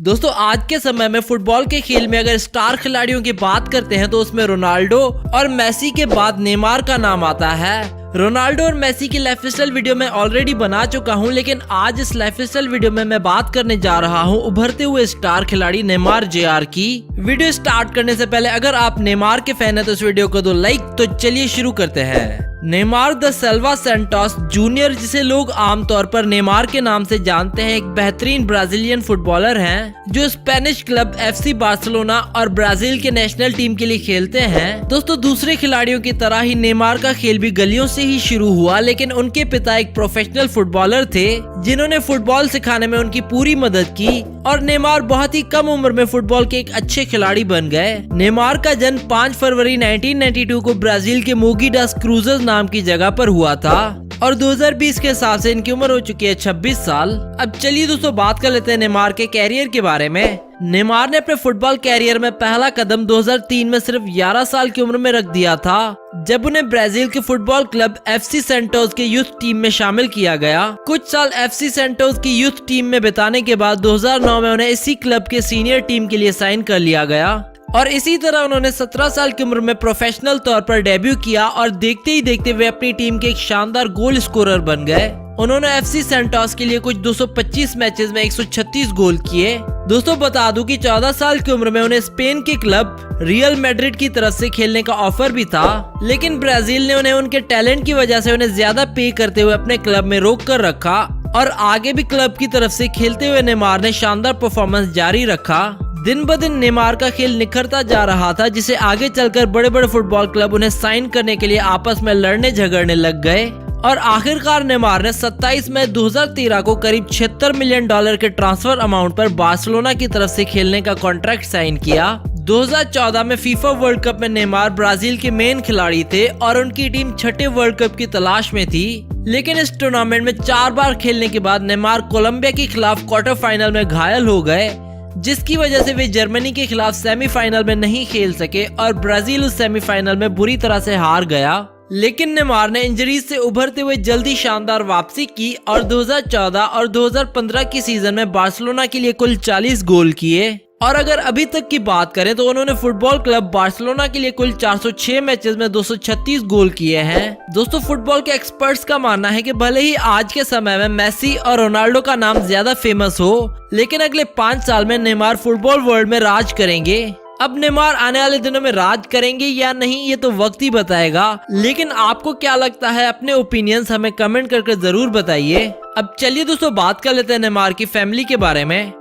दोस्तों आज के समय में फुटबॉल के खेल में अगर स्टार खिलाड़ियों की बात करते हैं तो उसमें रोनाल्डो और मेसी के बाद नेमार का नाम आता है। रोनाल्डो और मेसी की लाइफस्टाइल वीडियो में ऑलरेडी बना चुका हूं, लेकिन आज इस लाइफस्टाइल वीडियो में मैं बात करने जा रहा हूं उभरते हुए स्टार खिलाड़ी नेमार जेआर की। वीडियो स्टार्ट करने से पहले अगर आप नेमार के फैन हैं तो इस वीडियो को दो लाइक। तो चलिए शुरू करते हैं। Neymar the Silva Santos junior, जिसे लोग आमतौर पर नेमार के नाम से जानते हैं, एक बेहतरीन ब्राजीलियन फुटबॉलर हैं जो स्पेनिश क्लब एफसी बार्सिलोना और ब्राजील के नेशनल टीम के लिए खेलते हैं। दोस्तों दूसरे खिलाड़ियों की तरह ही नेमार का खेल भी गलियों से ही शुरू हुआ, लेकिन उनके पिता एक प्रोफेशनल फुटबॉलर थे जिन्होंने फुटबॉल सिखाने में उनकी पूरी मदद की और नेमार बहुत ही कम उम्र में फुटबॉल के एक अच्छे खिलाड़ी बन गए। नेमार का जन्म 5 फरवरी 1992 को ब्राजील के मोगी डास क्रूजेस नाम की जगह पर हुआ था और 2020 के हिसाब से इनकी उम्र हो चुकी है 26 साल। अब चलिए दोस्तों बात कर लेते हैं नेमार के कैरियर के बारे में। नेमार ने अपने फुटबॉल कैरियर में पहला कदम 2003 में सिर्फ 11 साल की उम्र में रख दिया था, जब उन्हें ब्राजील के फुटबॉल क्लब एफसी सेंटोस के यूथ टीम में शामिल किया गया। कुछ साल एफसी सेंटोस की यूथ टीम में बिताने के बाद 2009 में उन्हें इसी क्लब के सीनियर टीम के लिए साइन कर लिया गया और इसी तरह उन्होंने 17 साल की उम्र में प्रोफेशनल तौर पर डेब्यू किया और देखते ही देखते वे अपनी टीम के एक शानदार गोल स्कोरर बन गए। उन्होंने एफसी सेंटोस के लिए कुछ 225 मैचेस में 136 गोल किए। दोस्तों बता दूं कि 14 साल की उम्र में उन्हें स्पेन के क्लब रियल मैड्रिड की तरफ से खेलने का ऑफर भी था, लेकिन ब्राजील ने उन्हें उनके टैलेंट की वजह से उन्हें ज्यादा पे करते हुए अपने क्लब में रोक कर रखा और आगे भी क्लब की तरफ से खेलते हुए नेमार ने शानदार परफॉर्मेंस जारी रखा। दिन ब दिन नेमार का खेल निखरता जा रहा था, जिसे आगे चलकर बड़े बड़े फुटबॉल क्लब उन्हें साइन करने के लिए आपस में लड़ने झगड़ने लग गए और आखिरकार नेमार ने 27 मई 2013 को करीब $76 मिलियन के ट्रांसफर अमाउंट पर बार्सिलोना की तरफ से खेलने का कॉन्ट्रैक्ट साइन किया। 2014 में फीफा वर्ल्ड कप में नेमार ब्राजील के मेन खिलाड़ी थे और उनकी टीम छठे वर्ल्ड कप की तलाश में थी, लेकिन इस टूर्नामेंट में 4 बार खेलने के बाद नेमार कोलंबिया के खिलाफ क्वार्टर फाइनल में घायल हो गए, जिसकी वजह से वे जर्मनी के खिलाफ सेमीफाइनल में नहीं खेल सके और ब्राजील उस सेमीफाइनल में बुरी तरह से हार गया। लेकिन नेमार ने इंजरीज से उभरते हुए जल्दी शानदार वापसी की और 2014 और 2015 की सीजन में बार्सिलोना के लिए कुल 40 गोल किए और अगर अभी तक की बात करें तो उन्होंने फुटबॉल क्लब बार्सिलोना के लिए कुल 406 मैचेस में 236 गोल किए हैं। दोस्तों फुटबॉल के एक्सपर्ट्स का मानना है कि भले ही आज के समय में मेसी और रोनाल्डो का नाम ज्यादा फेमस हो, लेकिन अगले 5 साल में नेमार फुटबॉल वर्ल्ड में राज करेंगे। अब नेमार आने वाले दिनों में राज करेंगे या नहीं ये तो वक्त ही बताएगा, लेकिन आपको क्या लगता है अपने ओपिनियंस हमें कमेंट करके जरूर बताइए। अब चलिए दोस्तों बात कर लेते हैं नेमार की फैमिली के बारे में।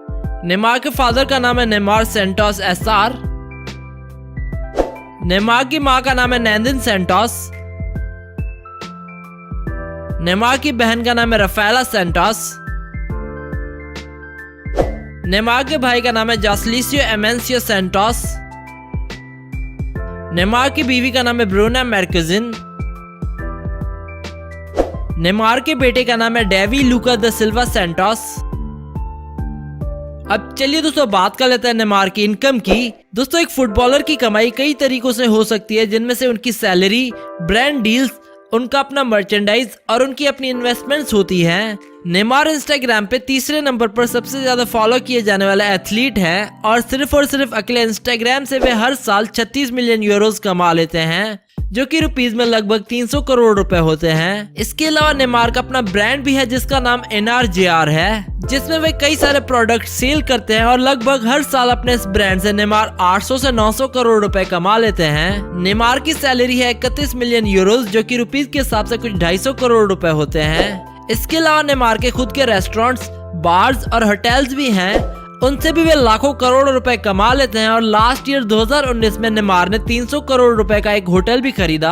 नेमार के फादर का नाम है नेमार सैंटोस एसआर। नेमार की मां का नाम है नैंदिन सैंटोस। नेमार की बहन का नाम है राफेला सैंटोस। नेमार के भाई का नाम है जासलिसियो एमेंसियो सैंटोस। नेमार की बीवी का नाम है ब्रूना मार्केजिन। नेमार के बेटे का नाम है Davy Luka the Silva Santos. अब चलिए दोस्तों बात कर लेते हैं नेमार की इनकम की। दोस्तों एक फुटबॉलर की कमाई कई तरीकों से हो सकती है, जिनमें से उनकी सैलरी, ब्रांड डील्स, उनका अपना मर्चेंडाइज और उनकी अपनी इन्वेस्टमेंट्स होती हैं। नेमार इंस्टाग्राम पे तीसरे नंबर पर सबसे ज्यादा फॉलो किए जाने वाला एथलीट है और सिर्फ अकेले इंस्टाग्राम से वे हर साल 36 मिलियन यूरोस कमा लेते हैं, जो कि रुपीस में लगभग 300 करोड़ रुपए होते हैं। इसके अलावा नेमार का अपना ब्रांड भी है जिसका नाम NRJR है, जिसमें वे कई सारे प्रोडक्ट सेल करते हैं और लगभग हर साल अपने इस ब्रांड से नेमार 800 से 900 करोड़ रुपए कमा लेते हैं। नेमार की सैलरी है 31 मिलियन यूरोस, जो कि रुपीस के हिसाब से कुछ 250 करोड़ रुपए होते हैं। इसके अलावा नेमार के खुद के रेस्टोरेंट्स, बार्स और होटल्स भी हैं, उनसे भी वे लाखों करोड़ रुपए कमा लेते हैं और लास्ट ईयर 2019 में नेमार ने 300 करोड़ रुपए का एक होटल भी खरीदा।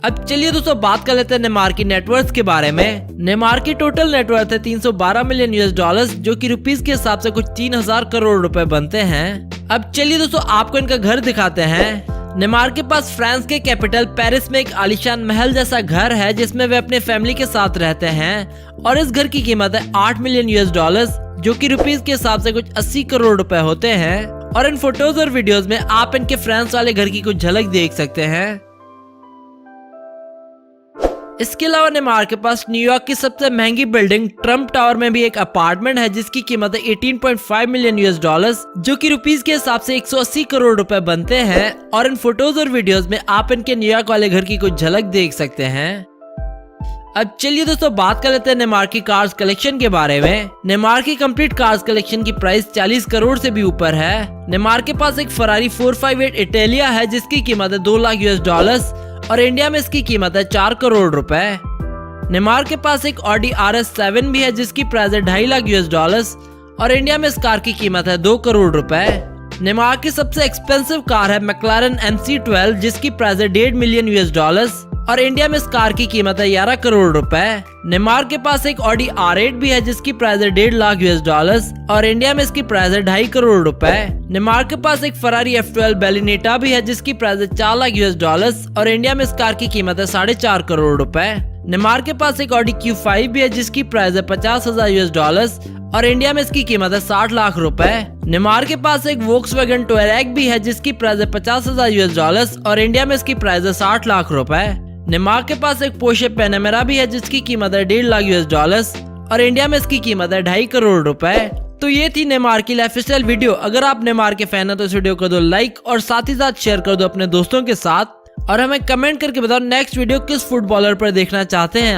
अब चलिए दोस्तों बात कर लेते हैं नेमार की नेटवर्थ के बारे में। नेमार की टोटल नेटवर्थ है 312 मिलियन US, जो कि रुपीस के हिसाब से कुछ 3000 करोड़ रुपए बनते हैं। अब चलिए दोस्तों आपको इनका घर दिखाते हैं। नेमार के पास फ्रांस के कैपिटल पेरिस में एक आलीशान महल जैसा घर है, जिसमें वे अपने फैमिली के साथ रहते हैं और इस घर की कीमत है 8 मिलियन US, जो कि रुपीस के हिसाब से कुछ 80 करोड़ रुपए होते हैं और इन फोटोज और वीडियोस में आप इनके फ्रांस वाले घर की कुछ झलक देख सकते हैं। इसके अलावा नेमार के पास न्यूयॉर्क की सबसे महंगी बिल्डिंग ट्रम्प टावर में भी एक अपार्टमेंट है जिसकी कीमत है 18.5 मिलियन US डॉलर्स, जो कि रुपीस के हिसाब से 180 करोड़ रुपए बनते हैं। और इन फोटोज और वीडियोस में आप इनके न्यूयॉर्क वाले घर की कुछ झलक देख सकते हैं। अब चलिए दोस्तों बात कर लेते हैं नेमार की कार्स कलेक्शन के बारे में। नेमार की कंप्लीट कार्स कलेक्शन की प्राइस 40 करोड़ से भी ऊपर है। नेमार के पास एक फरारी 458 इटालिया है जिसकी कीमत है 2 लाख US डॉलर्स और इंडिया में इसकी कीमत है 4 करोड़ रुपए। नेमार के पास एक ऑडी RS7 भी है जिसकी प्राइस है 2.5 लाख US डॉलर्स और इंडिया में इस कार की कीमत है 2 करोड़ रुपए। नेमार की सबसे एक्सपेंसिव कार है मैक्लारेन MC12 जिसकी प्राइस है 1.5 मिलियन US डॉलर्स और इंडिया में इस कार की कीमत है 11 करोड़ रुपए। नेमार के पास एक ऑडी R8 भी है जिसकी प्राइस है 1.5 लाख US डॉलर्स और इंडिया में इसकी प्राइस है 2.5 करोड़ रुपए। नेमार के पास एक फरारी F12 बेलिनेटा भी है जिसकी प्राइस है 4 लाख US डॉलर्स और इंडिया में इस कार की कीमत है 4.5 करोड़ रुपए। नेमार के पास एक ऑडी Q5 भी है जिसकी प्राइस है 50,000 US डॉलर्स और इंडिया में इसकी कीमत है 60 लाख रुपए। नेमार के पास एक वोक्सवैगन टोरैग भी है जिसकी प्राइस है 50,000 US डॉलर्स और इंडिया में इसकी प्राइस है 60 लाख रुपए। नेमार के पास एक पोर्शे पैनामेरा भी है जिसकी कीमत है 1.5 लाख US डॉलर्स और इंडिया में इसकी कीमत है 2.5 करोड़ रुपए। तो ये थी नेमार की लाइफस्टाइल वीडियो। अगर आप नेमार के फैन हैं तो इस वीडियो को दो लाइक और साथ ही साथ शेयर कर दो अपने दोस्तों के साथ और हमें कमेंट करके बताओ नेक्स्ट वीडियो किस फुटबॉलर पर देखना चाहते हैं आप।